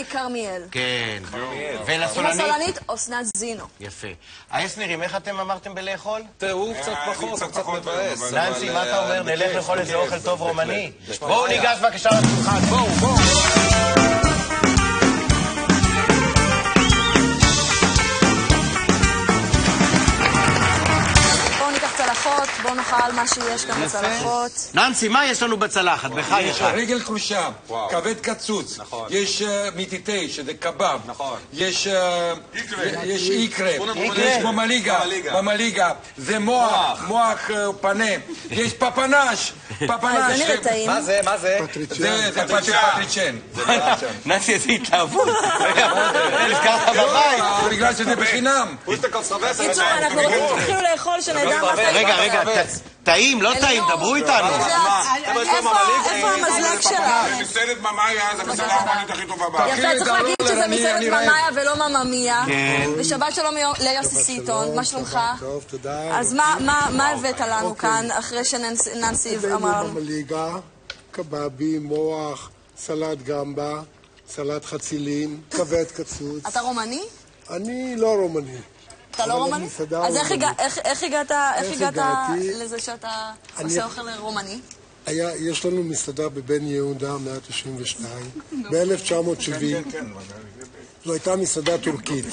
אני כרמיאל. כן. עם הסולנית אסנת זינו. יפה. האסנרים, איך אתם אמרתם בלאכול? הוא קצת פחות, הוא קצת מבאס. ננסי, מה אתה אומר? נלך לאכול איזה אוכל טוב רומני? בואו ניגש בבקשה לשולחן, בואו. בואו נאכל מה שיש גם בצלחות. ננסי, מה יש לנו בצלחת? בחי אחד. רגל כרושה, כבד קצוץ, יש מיטיטי, שזה קבב, יש איקרה, יש ממליגה, זה מוח פנה, יש פפנש. זה נראה טעים. מה זה? זה פטריצ'ן. ננסי, איזה התלהבות. נזכרת בבית. בגלל שזה בחינם. קיצור, אנחנו רוצים שתתחילו לאכול שנדע מה זה. רגע, טעים, לא טעים, דברו איתנו. איפה המזלג שלה? זה מסעדת ממאיה, זה המסעדה הרומנית הכי טובה בארץ. יפה, צריך להגיד שזה מסעדת ממאיה ולא מממיה. ושבת שלום ליוסי סיטון, מה שלומך? טוב, תודה. אז מה הבאת לנו כאן, אחרי שננסי אמרה לנו? ממליגה, קבבים, מוח, סלט גמבה, סלט חצילים, כבד קצוץ. אתה רומני? אני לא רומני. אתה לא רומני? אז איך הגעת לזה שאתה עושה אוכל רומני? יש לנו מסעדה בבן יהודה, 192, ב-1970. זו הייתה מסעדה טורקית,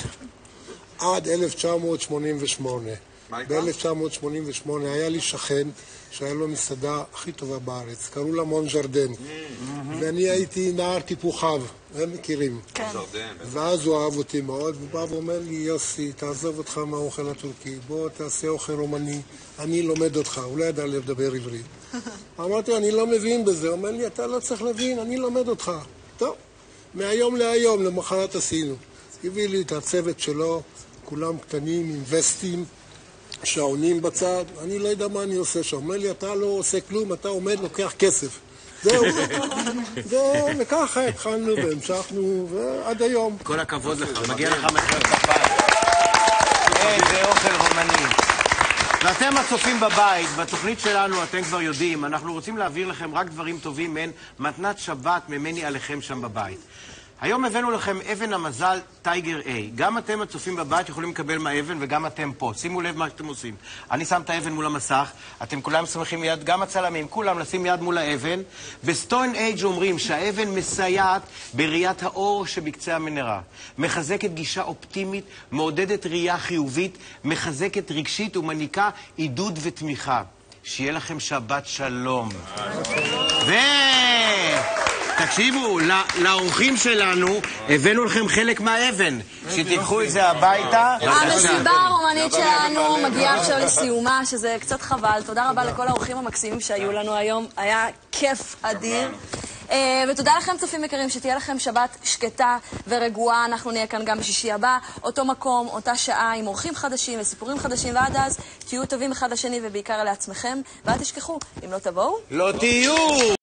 עד 1988. ב-1988 היה לי שכן שהיה לו מסעדה הכי טובה בארץ, קראו לה מונג'רדן. ואני הייתי נער טיפוחיו, הם מכירים. ואז הוא אהב אותי מאוד, הוא בא ואומר לי, יוסי, תעזוב אותך מהאוכל הטורקי, בוא תעשה אוכל רומני, אני לומד אותך. הוא לא ידע לדבר עברית. אמרתי, אני לא מבין בזה. הוא אומר לי, אתה לא צריך להבין, אני לומד אותך. טוב, מהיום להיום, למחרת עשינו. הביא לי את הצוות שלו, כולם קטנים עם וסטים, שעונים בצד, אני לא יודע מה אני עושה שם. אומר לי, אתה לא עושה כלום, אתה עומד, לוקח כסף. זהו. וככה התחלנו והמשכנו, ועד היום. כל הכבוד לך, מגיע לך מחיאות כפיים. איזה אוכל רומני. ואתם הצופים בבית, בתוכנית שלנו אתם כבר יודעים, אנחנו רוצים להעביר לכם רק דברים טובים, מעין מתנת שבת ממני עליכם שם בבית. היום הבאנו לכם אבן המזל טייגר A. גם אתם הצופים בבית יכולים לקבל מהאבן וגם אתם פה. שימו לב מה שאתם עושים. אני שם את האבן מול המסך, אתם כולם שמחים יד, גם הצלמים, כולם לשים יד מול האבן. בסטון אייג' אומרים שהאבן מסייעת בראיית האור שבקצה המנהרה. מחזקת גישה אופטימית, מעודדת ראייה חיובית, מחזקת רגשית ומעניקה עידוד ותמיכה. שיהיה לכם שבת שלום. תקשיבו, לאורחים שלנו הבאנו לכם חלק מהאבן, שתיקחו את זה הביתה. המסיבה הרומנית שלנו מגיעה עכשיו לסיומה, שזה קצת חבל. תודה רבה לכל האורחים המקסימים שהיו לנו היום, היה כיף אדיר. ותודה לכם צופים יקרים, שתהיה לכם שבת שקטה ורגועה. אנחנו נהיה כאן גם בשישי הבא, אותו מקום, אותה שעה, עם אורחים חדשים וסיפורים חדשים, ועד אז תהיו טובים אחד לשני ובעיקר לעצמכם, ואל תשכחו, אם לא תבואו, לא תהיו!